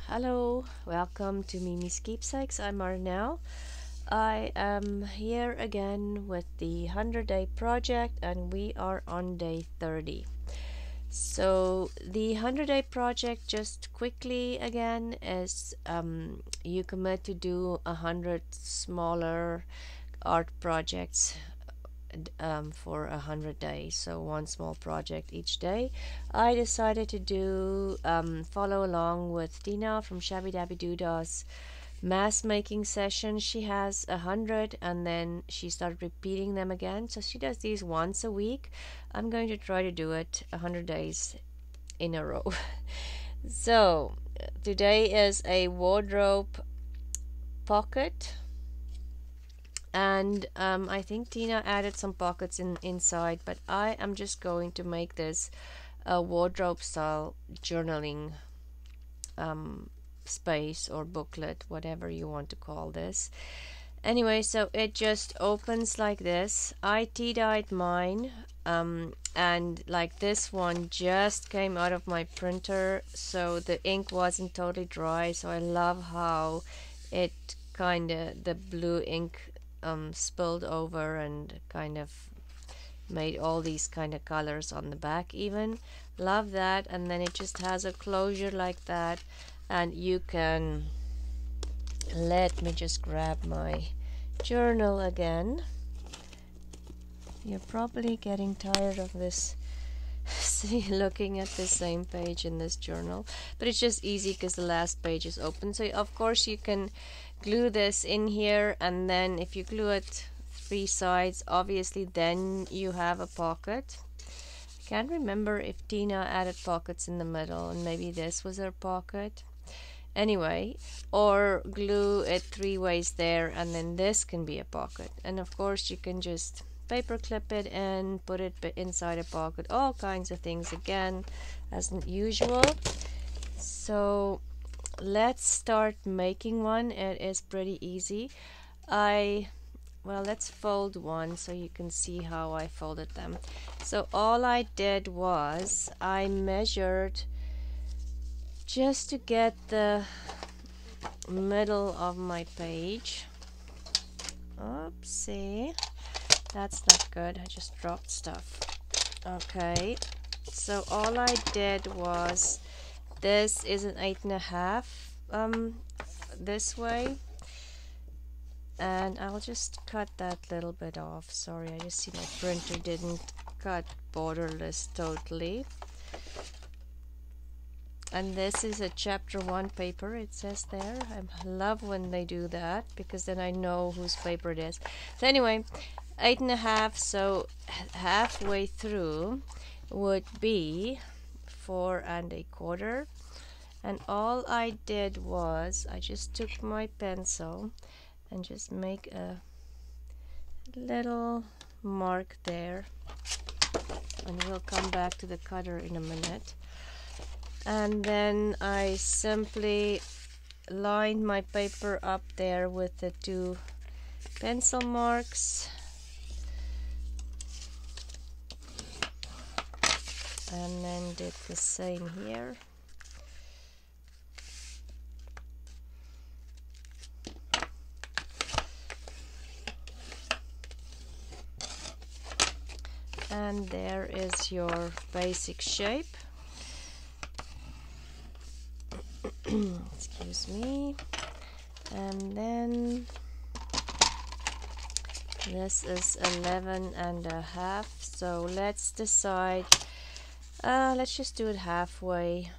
Hello, welcome to Miemie's Keepsakes. I'm Arnell. I am here again with the 100-day project, and we are on day 30. So the 100-day project, just quickly again, is you commit to do 100 smaller art projects for 100 days, so one small project each day. I decided to do follow along with Tina from shabbydabbydooddah's mass making session. She has 100 and then she started repeating them again, so she does these once a week. I'm going to try to do it 100 days in a row. So today is a wardrobe pocket, and I think Tina added some pockets inside, but I am just going to make this a wardrobe style journaling space or booklet, whatever you want to call this. Anyway, so it just opens like this. I tea-dyed mine, and like this one just came out of my printer, so the ink wasn't totally dry. So I love how it kind of, the blue ink spilled over and kind of made all these kind of colors on the back even. Love that. And then it just has a closure like that, and you can, let me just grab my journal again. You're probably getting tired of this see, looking at the same page in this journal, but it's just easy because the last page is open. So of course you can glue this in here, and then if you glue it 3 sides, obviously then you have a pocket. I can't remember if Tina added pockets in the middle, and maybe this was her pocket. Anyway, or glue it 3 ways there, and then this can be a pocket. And of course you can just paper clip it and put it inside a pocket, all kinds of things again as usual. So let's start making one. It is pretty easy. Well, let's fold one so you can see how I folded them. So all I did was I measured just to get the middle of my page. Oopsie, that's not good. I just dropped stuff. Okay, so all I did was, this is an 8.5 this way, and I'll just cut that little bit off. Sorry, I just see my printer didn't cut borderless totally. And this is a chapter 1 paper, it says there. I love when they do that, because then I know whose paper it is. So anyway, 8.5, so halfway through would be 4.25. And all I did was I just took my pencil and just make a little mark there, and we'll come back to the cutter in a minute. And then I simply lined my paper up there with the 2 pencil marks, and then did the same here. And there is your basic shape. Excuse me. And then this is 11.5. So let's decide. Let's just do it halfway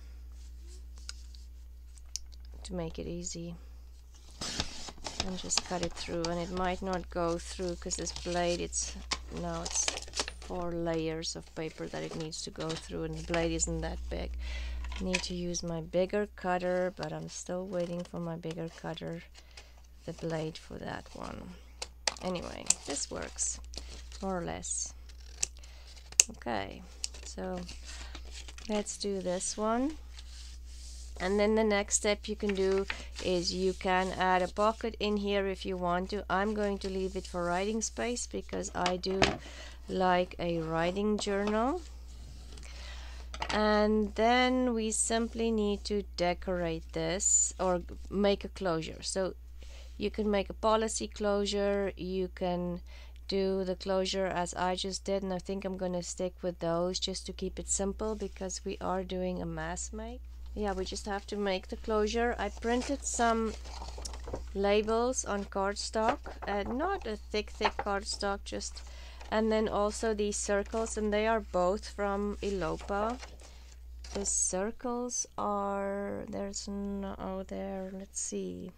to make it easy, and just cut it through. And it might not go through because this blade, it's 4 layers of paper that it needs to go through, and the blade isn't that big. I need to use my bigger cutter, but I'm still waiting for my bigger cutter, the blade for that one. Anyway, this works more or less. Okay, so let's do this one. And then the next step you can do is you can add a pocket in here if you want to. I'm going to leave it for writing space because I do like a writing journal. And then we simply need to decorate this or make a closure. So you can make a policy closure, you can do the closure as I just did, and I think I'm going to stick with those just to keep it simple because we are doing a mass make. Yeah, we just have to make the closure. I printed some labels on cardstock, not a thick cardstock, just, and then also these circles, and they are both from Elopa. The circles are, there's no, oh there, let's see.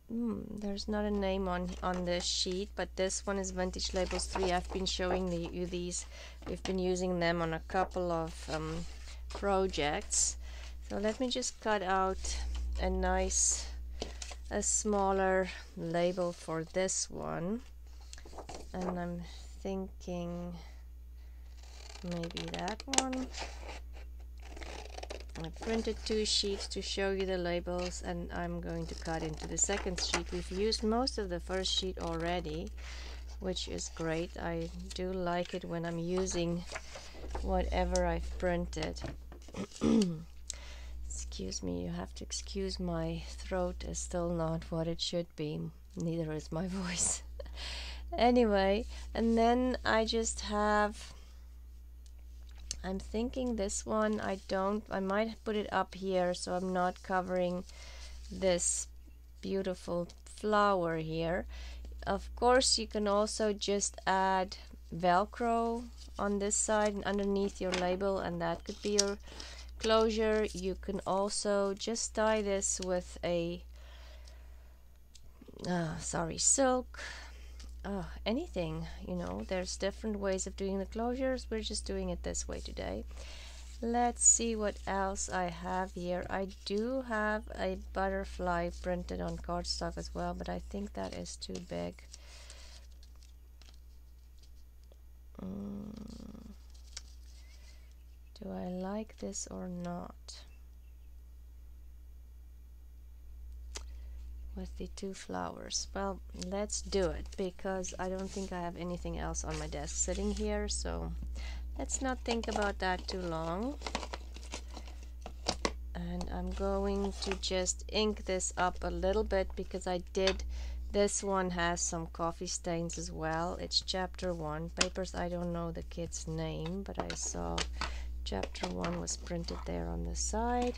There's not a name on this sheet, but this one is Vintage Labels 3. I've been showing you these. We've been using them on a couple of projects. So let me just cut out a smaller label for this one. And I'm thinking maybe that one. I printed 2 sheets to show you the labels, and I'm going to cut into the second sheet. We've used most of the first sheet already, which is great. I do like it when I'm using whatever I've printed. Excuse me, you have to excuse my throat is still not what it should be. Neither is my voice. Anyway, and then I just have, I'm thinking this one, I might put it up here so I'm not covering this beautiful flower here. Of course, you can also just add Velcro on this side and underneath your label, and that could be your closure. You can also just tie this with a silk. Anything, you know, there's different ways of doing the closures. We're just doing it this way today. Let's see what else I have here. I do have a butterfly printed on cardstock as well, but I think that is too big. Do I like this or not? With the 2 flowers. Well, let's do it because I don't think I have anything else on my desk sitting here, so let's not think about that too long. And I'm going to just ink this up a little bit because this one has some coffee stains as well. It's chapter 1 papers. I don't know the kid's name, but I saw chapter 1 was printed there on the side.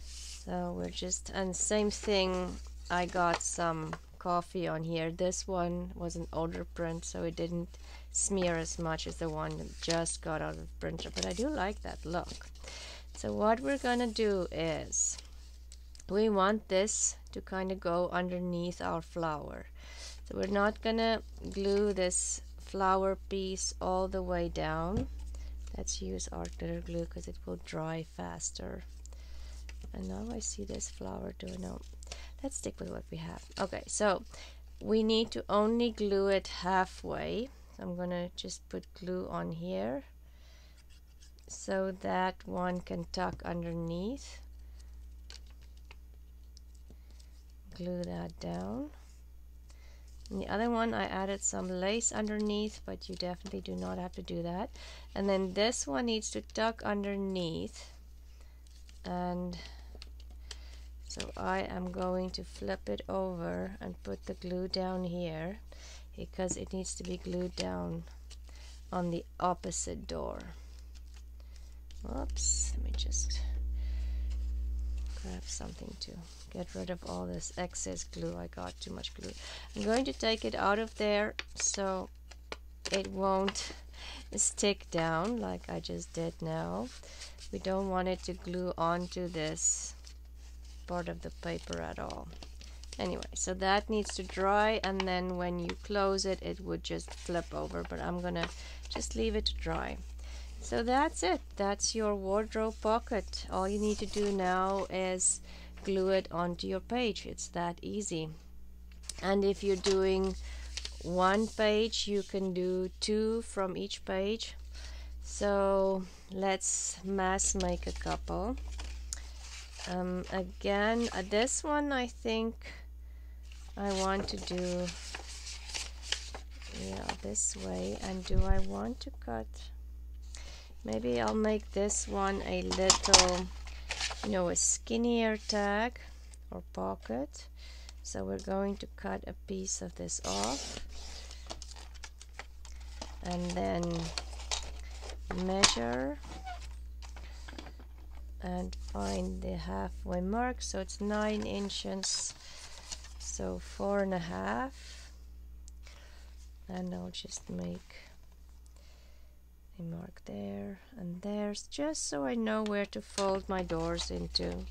So we're just, and same thing, I got some coffee on here. This one was an older print, so it didn't smear as much as the one that just got out of the printer, but I do like that look. So what we're gonna do is we want this to kind of go underneath our flower. So we're not gonna glue this flower piece all the way down. Let's use art glitter glue because it will dry faster. And now I see this flower too. No, let's stick with what we have. Okay, so we need to only glue it halfway. I'm gonna just put glue on here so that one can tuck underneath. Glue that down. And the other one I added some lace underneath, but you definitely do not have to do that. And then this one needs to tuck underneath, and so I am going to flip it over and put the glue down here because it needs to be glued down on the opposite door. Oops, let me just grab something to get rid of all this excess glue. I got too much glue. I'm going to take it out of there so it won't stick down like I just did now. We don't want it to glue onto this part of the paper at all. Anyway, so that needs to dry, and then when you close it, it would just flip over, but I'm gonna just leave it to dry. So that's it. That's your wardrobe pocket. All you need to do now is glue it onto your page. It's that easy. And if you're doing 1 page, you can do 2 from each page. So let's mass make a couple. Again, this one I think I want to do this way. And do I want to cut? Maybe I'll make this one a little, you know, a skinnier tag or pocket. So we're going to cut a piece of this off and then measure and find the halfway mark. So it's 9 inches, so 4.5, and I'll just make a mark there and there's, just so I know where to fold my doors into.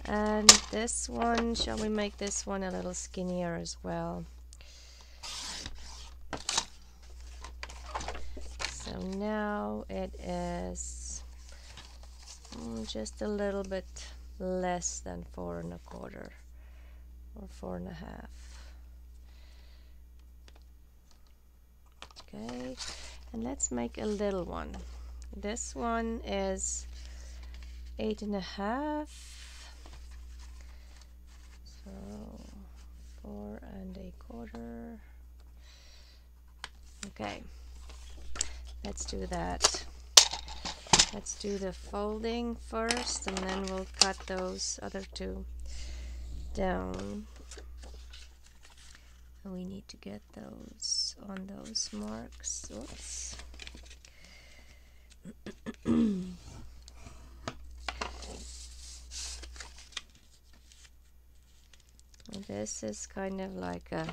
And this one, shall we make this one a little skinnier as well? So now it is just a little bit less than 4.25 or 4.5. Okay, and let's make a little one. This one is 8.5. So 4.25. Okay, let's do that. Let's do the folding first and then we'll cut those other two down. And we need to get those on those marks. Oops. This is kind of like a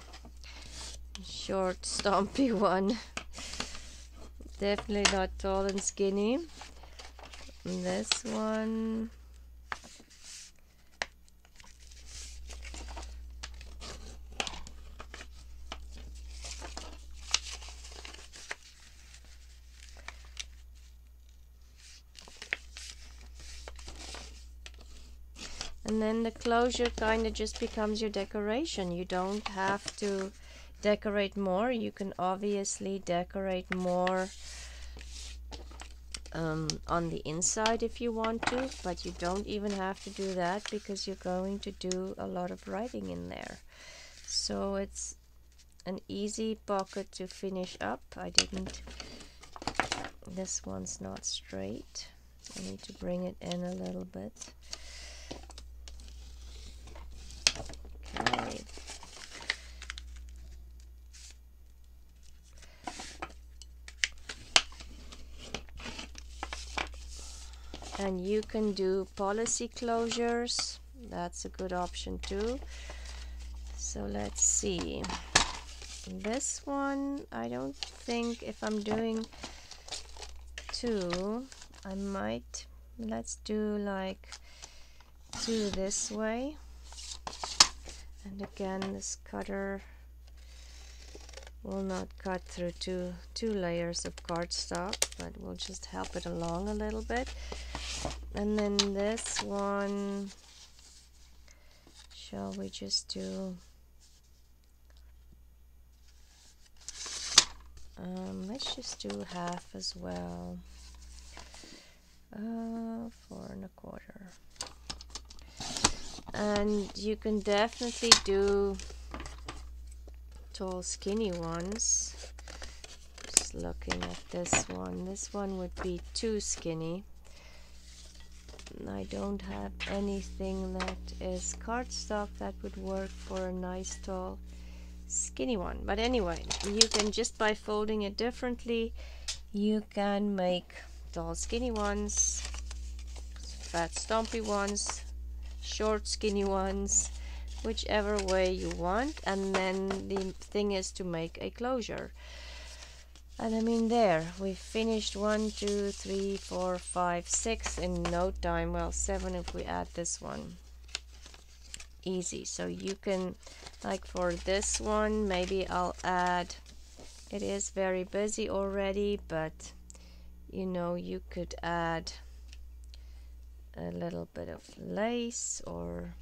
short, stompy one. Definitely not tall and skinny. And this one, and then the closure kind of just becomes your decoration. You don't have to decorate more. You can obviously decorate more on the inside if you want to, but you don't even have to do that because you're going to do a lot of writing in there. So it's an easy pocket to finish up. This one's not straight. I need to bring it in a little bit. Okay. And you can do policy closures. That's a good option too. So let's see. This one, I don't think, if I'm doing two, I might, let's do like two this way. And again, this cutter will not cut through two layers of cardstock, but we'll just help it along a little bit. And then this one, shall we just do, let's just do half as well. 4.25. And you can definitely do tall skinny ones. Just looking at this one would be too skinny. I don't have anything that is cardstock that would work for a nice tall skinny one. But anyway, you can, just by folding it differently, you can make tall skinny ones, fat stompy ones, short skinny ones, whichever way you want. And then the thing is to make a closure. And I mean, there we finished 1, 2, 3, 4, 5, 6 in no time. Well, 7 if we add this one. Easy. So you can, like for this one, maybe I'll add, it is very busy already, but you know, you could add a little bit of lace, or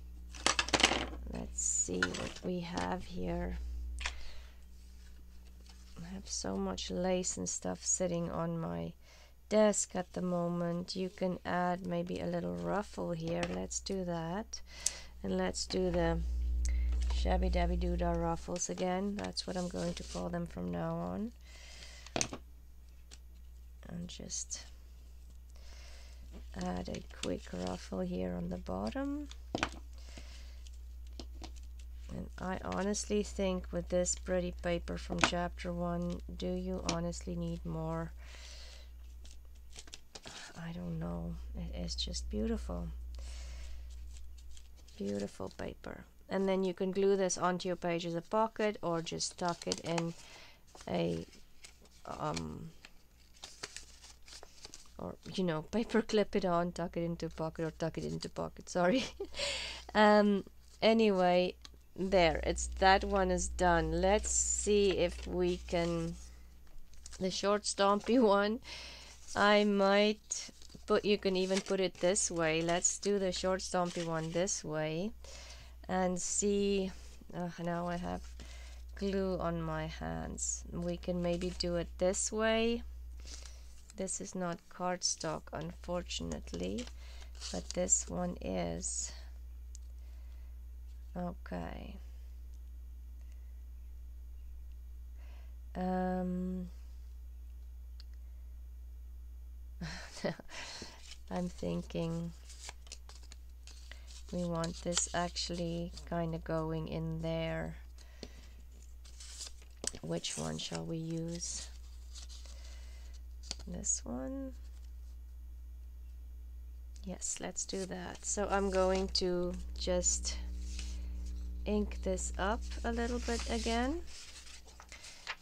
let's see what we have here. I have so much lace and stuff sitting on my desk at the moment. You can add maybe a little ruffle here. Let's do that. And let's do the shabbydabbydoodah ruffles again. That's what I'm going to call them from now on. And just add a quick ruffle here on the bottom. And I honestly think with this pretty paper from chapter 1, do you honestly need more? I don't know. It is just beautiful. Beautiful paper. And then you can glue this onto your page as a pocket, or just tuck it in a or you know, paper clip it on, tuck it into pocket, or tuck it into pocket, sorry. Anyway, there, it's that one is done. Let's see if we can, the short stompy one, I might put, you can even put it this way. Let's do the short stompy one this way and see. Now I have glue on my hands. We can maybe do it this way. This is not cardstock, unfortunately, but this one is. Okay. I'm thinking we want this actually kind of going in there. Which one shall we use? This one? Yes, let's do that. So I'm going to just ink this up a little bit again,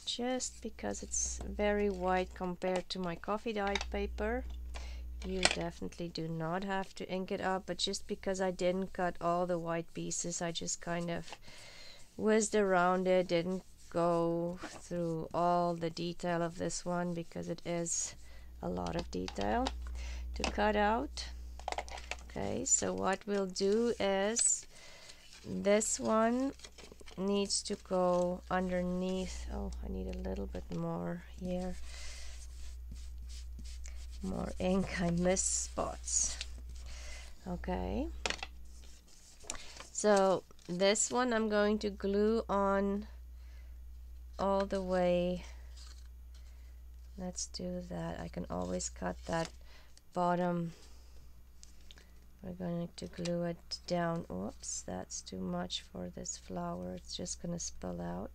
just because it's very white compared to my coffee dyed paper. You definitely do not have to ink it up, but just because I didn't cut all the white pieces, I just kind of whizzed around it, didn't go through all the detail of this one because it is a lot of detail to cut out. Okay, so what we'll do is this one needs to go underneath. Oh, I need a little bit more here. More ink, I miss spots. Okay, so this one I'm going to glue on all the way. Let's do that. I can always cut that bottom. We're going to glue it down. Oops, that's too much for this flower. It's just going to spill out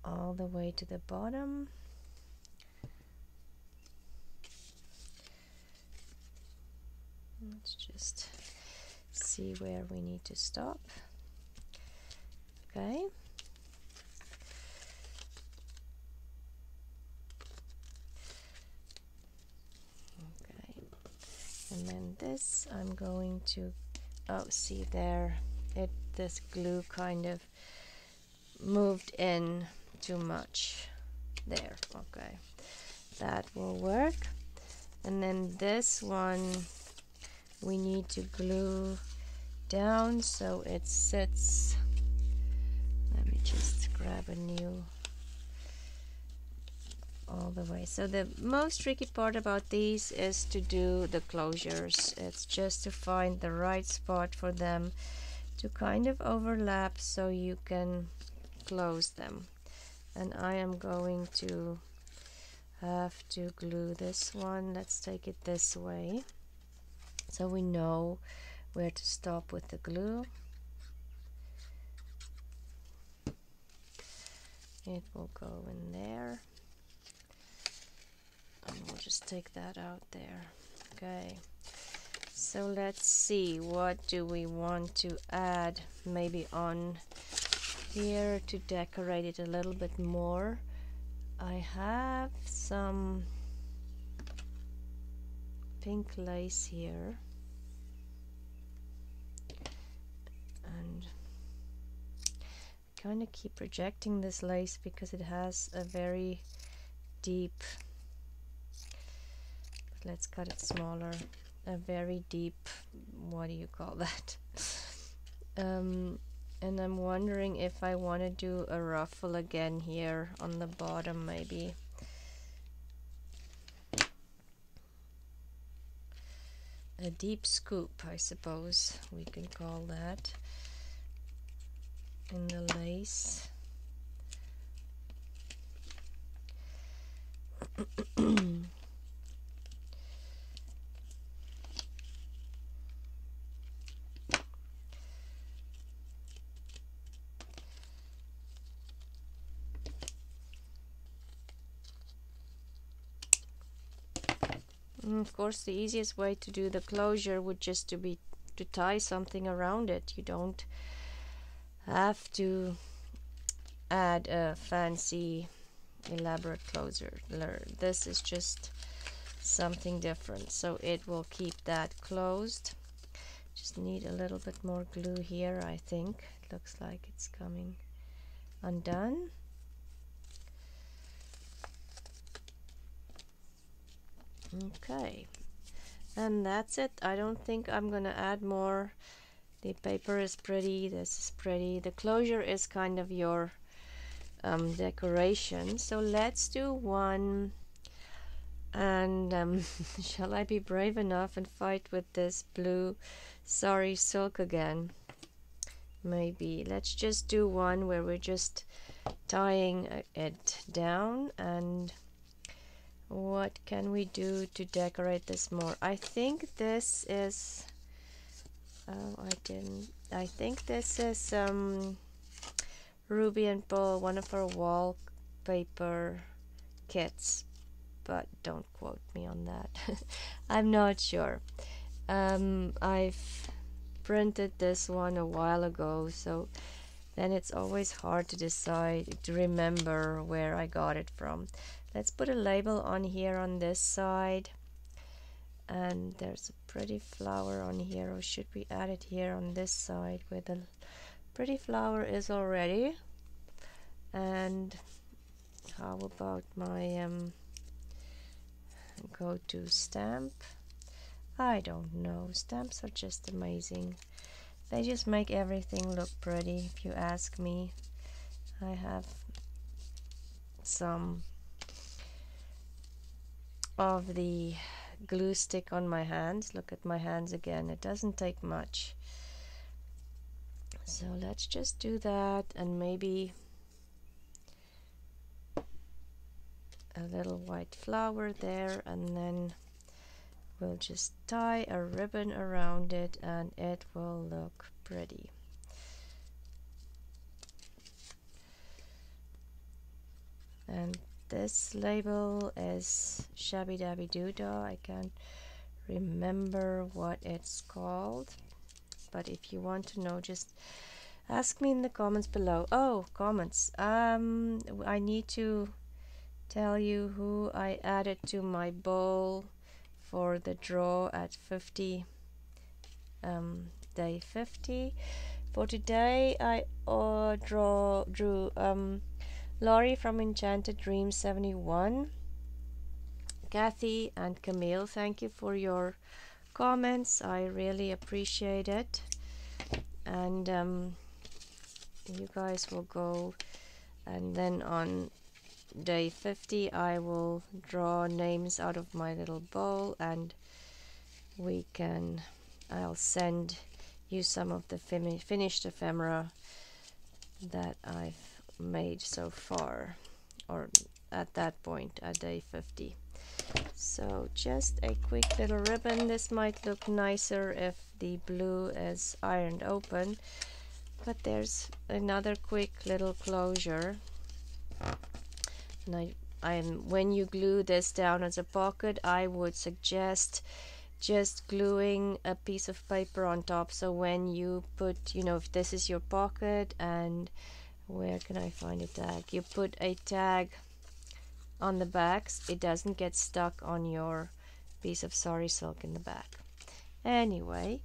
all the way to the bottom. Let's just see where we need to stop. Okay. Okay. And then this I'm going to, oh, see there, this glue kind of moved in too much there. Okay, that will work. And then this one we need to glue down so it sits. Let me just grab a new all the way. So the most tricky part about these is to do the closures. It's just to find the right spot for them to kind of overlap so you can close them. And I am going to have to glue this one. Let's take it this way so we know where to stop with the glue. It will go in there, and we'll just take that out there. Okay, so let's see, what do we want to add maybe on here to decorate it a little bit more? I have some pink lace here, and I kind of keep rejecting this lace because it has a very deep, let's cut it smaller, a very deep, what do you call that? And I'm wondering if I want to do a ruffle again here on the bottom, maybe. A deep scoop, I suppose we can call that, in the lace. Of course, the easiest way to do the closure would just to tie something around it. You don't have to add a fancy elaborate closure. This is just something different, so it will keep that closed. Just need a little bit more glue here. I think it looks like it's coming undone. Okay, and that's it. I don't think I'm gonna add more. The paper is pretty, this is pretty. The closure is kind of your decoration. So let's do one, and shall I be brave enough and fight with this blue sari silk again? Maybe. Let's just do one where we're just tying it down. And what can we do to decorate this more? I think this is I think this is Ruby and Bull, one of our wallpaper kits, but don't quote me on that. I'm not sure. I've printed this one a while ago, so then it's always hard to decide, to remember where I got it from. Let's put a label on here on this side, and there's a pretty flower on here, or should we add it here on this side where the pretty flower is already? And how about my go-to stamp? I don't know, stamps are just amazing. They just make everything look pretty, if you ask me. I have some of the glue stick on my hands. Look at my hands again, it doesn't take much. So let's just do that, and maybe a little white flower there, and then we'll just tie a ribbon around it and it will look pretty. And this label is Shabby-Dabby-Doodah. I can't remember what it's called, but if you want to know, just ask me in the comments below. Oh, comments. I need to tell you who I added to my bowl for the draw at 50, day 50. For today I drew Laurie from Enchanted Dreams 71. Kathy and Camille, thank you for your comments, I really appreciate it. And you guys will go, and then on day 50 I will draw names out of my little bowl, and I'll send you some of the finished ephemera that I've made so far, or at that point at day 50. So just a quick little ribbon. This might look nicer if the blue is ironed open, but there's another quick little closure. And when you glue this down as a pocket, I would suggest just gluing a piece of paper on top, so when you put, if this is your pocket, and where can I find a tag? You put a tag on the backs, it doesn't get stuck on your piece of sari silk in the back. Anyway,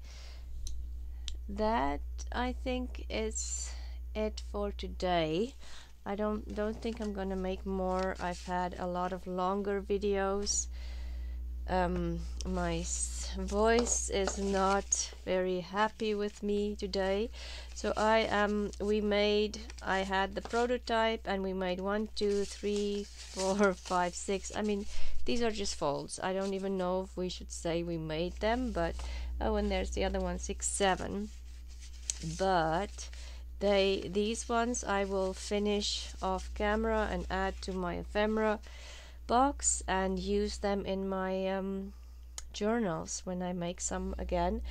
that I think is it for today. I don't think I'm gonna make more. I've had a lot of longer videos. My voice is not very happy with me today, so I had the prototype, and we made 1, 2, 3, 4, 5, 6. I mean, these are just folds. I don't even know if we should say we made them, but oh, and there's the other one, 6, 7. But these ones I will finish off camera and add to my ephemera box and use them in my journals when I make some again.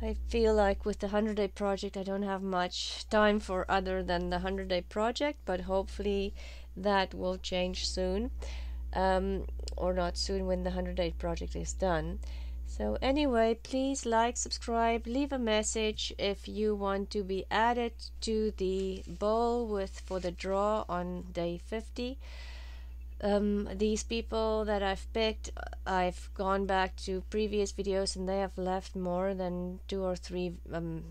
I feel like with the 100-day project I don't have much time for other than the 100-day project, but hopefully that will change soon. or not soon when the 100-day project is done. So anyway, please like, subscribe, leave a message if you want to be added to the bowl for the draw on day 50. These people that I've picked, I've gone back to previous videos and they have left more than 2 or 3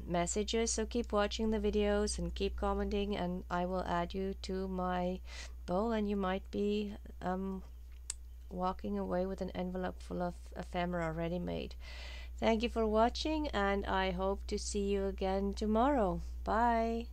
messages. So keep watching the videos and keep commenting, and I will add you to my bowl, and you might be walking away with an envelope full of ephemera ready made. Thank you for watching, and I hope to see you again tomorrow. Bye.